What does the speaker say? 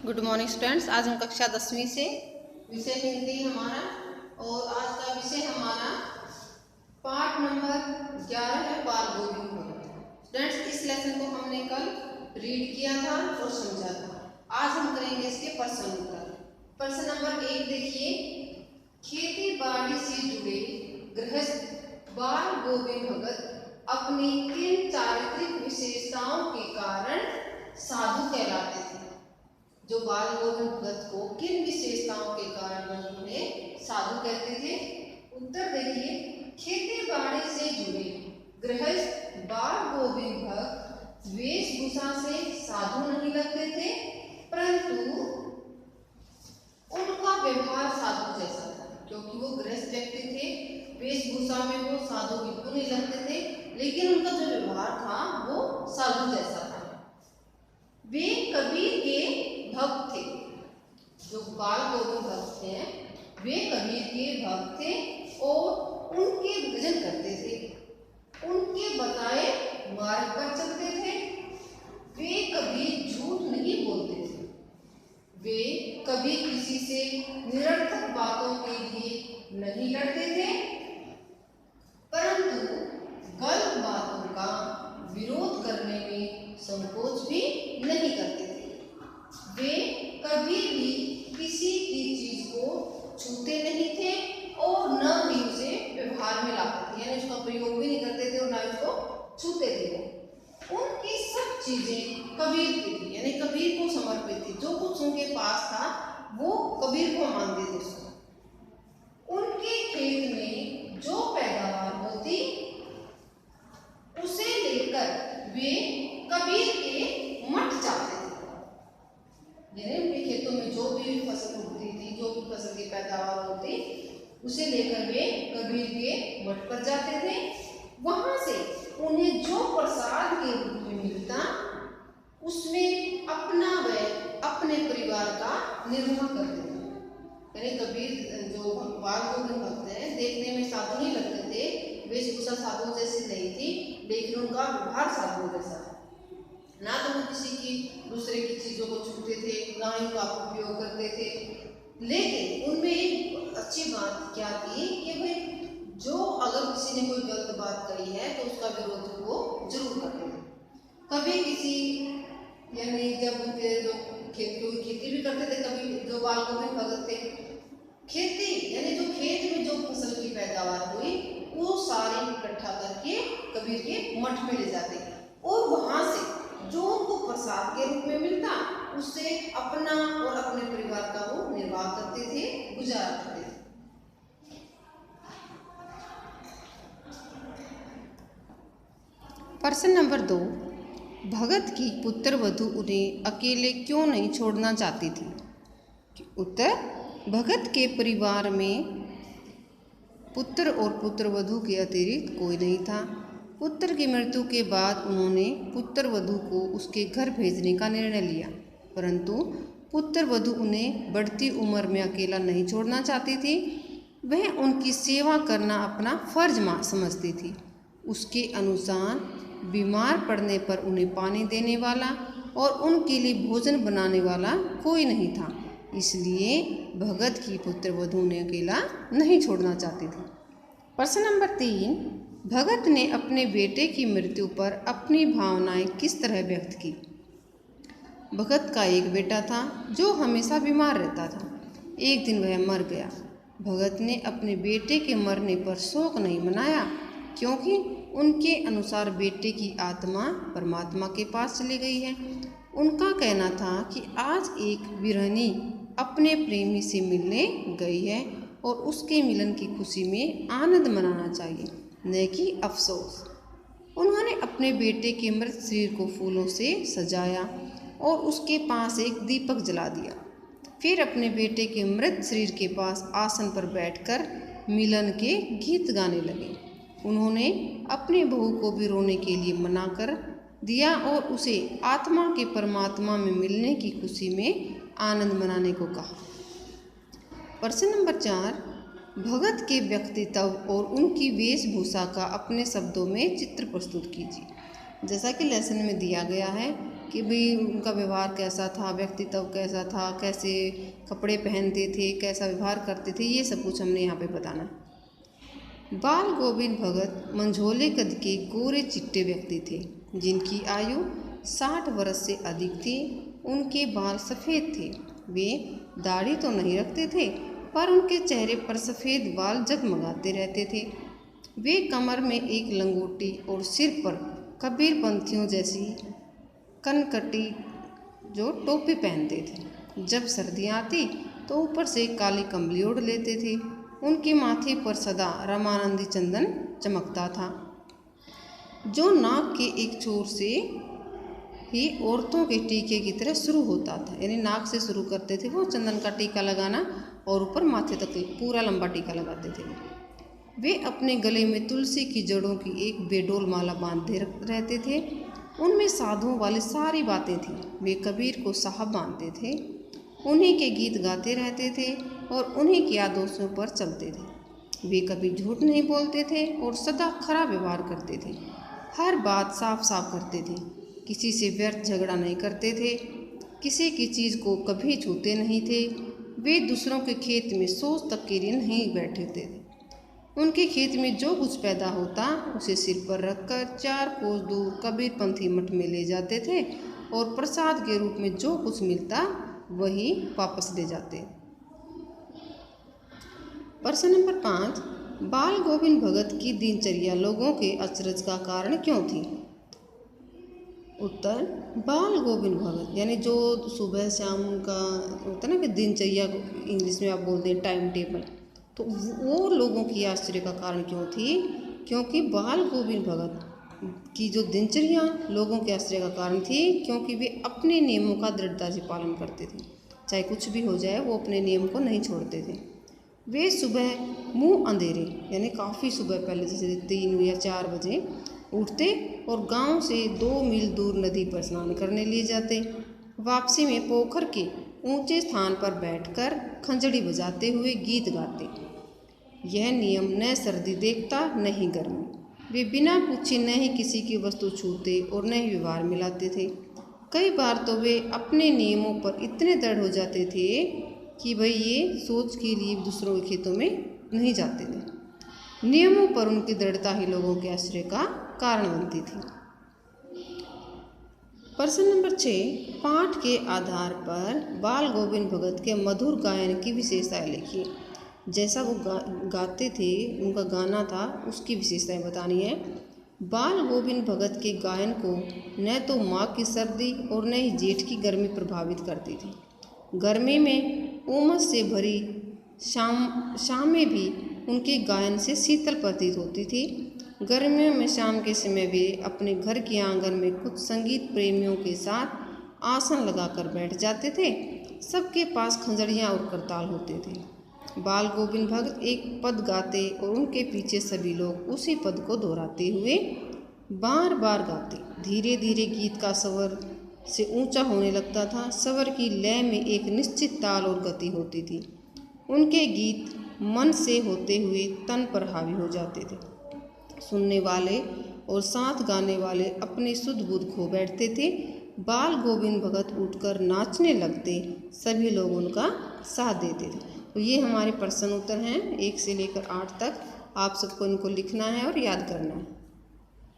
Good morning students. आज हम कक्षा 10वीं से विषय हिंदी हमारा और आज का विषय हमारा पाठ नंबर 11 है बाल गोविंद भगत। स्टूडेंट्स, इस लेसन को हमने कल रीड किया था और समझा था। आज हम करेंगे इसके प्रश्न उत्तर। प्रश्न नंबर 1 देखिए, खेती बाड़ी से जुड़े गृहस्थ बाल गोविंद भगत अपनी किन चारित्रिक विशेषताओं के कारण साधु कहलाते थे। जो बाल गोविंद भगत को किन विशेषताओं के कारण उन्हें साधु कहते थे। उत्तर देखिए, खेती बाड़ी से जुड़े गृहस्थ बाल गोविंद भगत वेशभूषा से साधु नहीं लगते थे, परंतु उनका व्यवहार साधु जैसा था। क्योंकि वो गृहस्थ व्यक्ति थे, वेशभूषा में वो साधु बिल्कुल नहीं लगते थे, लेकिन उनका जो व्यवहार था वो साधु जैसा था। वे कबीर के भक्त थे। जो बाल गोविंद भक्त हैं वे कबीर के भक्त थे और उनके भजन करते थे, उनके बताए मार्ग पर चलते थे। वे कभी झूठ नहीं बोलते थे, वे कभी किसी से निरर्थक बातों के लिए नहीं लड़ते थे, परंतु गलत बातों का विरोध करने में संकोच भी नहीं करते थे। वे कभी भी किसी की चीज को छूते नहीं थे और न ही उसे व्यवहार में लाते थे, यानी उसका प्रयोग भी नहीं करते थे और न उसको छूते थे। उनकी सब चीजें कबीर की थी, यानी कबीर को समर्पित थी। जो कुछ उनके पास था वो कबीर को मानते थे उसको। उनके खेत में जो पैदावार होती उसे लेकर वे कबीर के मठ जाते थे। यानी उनके खेतों में जो भी फसल उगती थी, जो भी फसल की पैदावार होती, उसे लेकर वे कबीर के मठ पर जाते थे। वहां से उन्हें जो प्रसाद के रूप में मिलता उसमें अपना व अपने परिवार का निर्वाह करते थे। यानी कबीर जो बाल गोविंद भक्त हैं देखने में साधु नहीं लगते थे, वेशभूषा साधु जैसी नहीं थी, लेकिन उनका व्यवहार साधु जैसा था। ना तो वो किसी की दूसरे की चीज़ों को छूते थे, ना ही उनका उपयोग करते थे। लेकिन उनमें एक अच्छी बात क्या थी कि भाई जो अगर किसी ने कोई गलत बात कही है तो उसका विरोध वो जरूर करते थे। कभी किसी यानी जब उनके जो खेती भी करते थे, कभी जो बाल गोविंद भगत थे खेती यानी जो खेत में जो फसल की पैदावार हुई वो सारी इकट्ठा करके कबीर के मठ में ले जाते और वहां से जो उनको प्रसाद के रूप में मिलता उससे अपना और अपने परिवार का वो निर्वाह करते थे, गुजारा करते थे। प्रश्न नंबर 2, भगत की पुत्र वधू उन्हें अकेले क्यों नहीं छोड़ना चाहती थी। उत्तर, भगत के परिवार में पुत्र और पुत्र वधू के अतिरिक्त कोई नहीं था। पुत्र की मृत्यु के बाद उन्होंने पुत्र वधू को उसके घर भेजने का निर्णय लिया, परंतु पुत्र वधू उन्हें बढ़ती उम्र में अकेला नहीं छोड़ना चाहती थी। वह उनकी सेवा करना अपना फर्ज समझती थी। उसके अनुसार बीमार पड़ने पर उन्हें पानी देने वाला और उनके लिए भोजन बनाने वाला कोई नहीं था, इसलिए भगत की पुत्र वधू उन्हें अकेला नहीं छोड़ना चाहती थी। प्रश्न नंबर 3, भगत ने अपने बेटे की मृत्यु पर अपनी भावनाएं किस तरह व्यक्त की। भगत का एक बेटा था जो हमेशा बीमार रहता था। एक दिन वह मर गया। भगत ने अपने बेटे के मरने पर शोक नहीं मनाया, क्योंकि उनके अनुसार बेटे की आत्मा परमात्मा के पास चली गई है। उनका कहना था कि आज एक विरहनी अपने प्रेमी से मिलने गई है और उसके मिलन की खुशी में आनंद मनाना चाहिए, न कि अफसोस। उन्होंने अपने बेटे के मृत शरीर को फूलों से सजाया और उसके पास एक दीपक जला दिया। फिर अपने बेटे के मृत शरीर के पास आसन पर बैठकर मिलन के गीत गाने लगे। उन्होंने अपनी बहू को भी रोने के लिए मना कर दिया और उसे आत्मा के परमात्मा में मिलने की खुशी में आनंद मनाने को कहा। प्रश्न नंबर 4, भगत के व्यक्तित्व और उनकी वेशभूषा का अपने शब्दों में चित्र प्रस्तुत कीजिए। जैसा कि लेसन में दिया गया है, कि भाई उनका व्यवहार कैसा था, व्यक्तित्व कैसा था, कैसे कपड़े पहनते थे, कैसा व्यवहार करते थे, ये सब कुछ हमने यहाँ पे बताना है। बाल गोविंद भगत मंझोले कद के गोरे चिट्टे व्यक्ति थे जिनकी आयु 60 वर्ष से अधिक थी। उनके बाल सफ़ेद थे। वे दाढ़ी तो नहीं रखते थे पर उनके चेहरे पर सफ़ेद बाल जगमगाते रहते थे। वे कमर में एक लंगोटी और सिर पर कबीर पंथियों जैसी कनकटी जो टोपी पहनते थे। जब सर्दियाँ आती तो ऊपर से काली कंबली ओढ़ लेते थे। उनके माथे पर सदा रामानंदी चंदन चमकता था जो नाक के एक छोर से ही औरतों के टीके की तरह शुरू होता था। यानी नाक से शुरू करते थे वो चंदन का टीका लगाना और ऊपर माथे तक पूरा लंबा टीका लगाते थे। वे अपने गले में तुलसी की जड़ों की एक बेडोल माला बांधे रहते थे। उनमें साधुओं वाली सारी बातें थीं। वे कबीर को साहब मानते थे, उन्हीं के गीत गाते रहते थे और उन्हीं के आदर्शों पर चलते थे। वे कभी झूठ नहीं बोलते थे और सदा खरा व्यवहार करते थे। हर बात साफ साफ करते थे, किसी से व्यर्थ झगड़ा नहीं करते थे, किसी की चीज़ को कभी छूते नहीं थे। वे दूसरों के खेत में सोच तक के लिए नहीं बैठते थे। उनके खेत में जो कुछ पैदा होता उसे सिर पर रखकर 4 कोस दूर कबीरपंथी मठ में ले जाते थे और प्रसाद के रूप में जो कुछ मिलता वही वापस ले जाते। प्रश्न नंबर 5, बाल गोविंद भगत की दिनचर्या लोगों के अचरज का कारण क्यों थी? उत्तर, बाल गोविंद भगत यानी जो सुबह शाम का होता है ना कि दिनचर्या इंग्लिश में आप बोलते हैं टाइम टेबल, तो वो लोगों की आश्चर्य का कारण क्यों थी? क्योंकि बाल गोविंद भगत की जो दिनचर्या लोगों के आश्चर्य का कारण थी क्योंकि वे अपने नियमों का दृढ़ता से पालन करते थे। चाहे कुछ भी हो जाए वो अपने नियम को नहीं छोड़ते थे। वे सुबह मुँह अंधेरे यानी काफ़ी सुबह पहले जैसे 3 या 4 बजे उठते और गांव से 2 मील दूर नदी पर स्नान करने लिए जाते। वापसी में पोखर के ऊंचे स्थान पर बैठकर खंजड़ी बजाते हुए गीत गाते। यह नियम न सर्दी देखता न ही गर्मी। वे बिना पूछे न ही किसी की वस्तु छूते और न ही व्यवहार मिलाते थे। कई बार तो वे अपने नियमों पर इतने दृढ़ हो जाते थे कि भाई ये सोच के लिए दूसरों के खेतों में नहीं जाते थे। नियमों पर उनकी दृढ़ता ही लोगों के आश्रय का कारण बनती थी। प्रश्न नंबर 6, पाठ के आधार पर बाल गोविंद भगत के मधुर गायन की विशेषताएं लिखिए। जैसा वो गाते थे, उनका गाना था, उसकी विशेषताएं बतानी है। बाल गोविंद भगत के गायन को न तो माघ की सर्दी और न ही जेठ की गर्मी प्रभावित करती थी। गर्मी में उमस से भरी शामें भी उनके गायन से शीतल प्रतीत होती थी। गर्मियों में शाम के समय वे अपने घर के आंगन में कुछ संगीत प्रेमियों के साथ आसन लगाकर बैठ जाते थे। सबके पास खंजड़ियाँ और करताल होते थे। बाल गोविंद भगत एक पद गाते और उनके पीछे सभी लोग उसी पद को दोहराते हुए बार बार गाते। धीरे धीरे गीत का स्वर से ऊंचा होने लगता था। स्वर की लय में एक निश्चित ताल और गति होती थी। उनके गीत मन से होते हुए तन पर हावी हो जाते थे। सुनने वाले और साथ गाने वाले अपनी सुध बुध खो बैठते थे। बाल गोविंद भगत उठकर नाचने लगते, सभी लोग उनका साथ देते थे। तो ये हमारे प्रश्न उत्तर हैं 1 से लेकर 8 तक। आप सबको इनको लिखना है और याद करना है।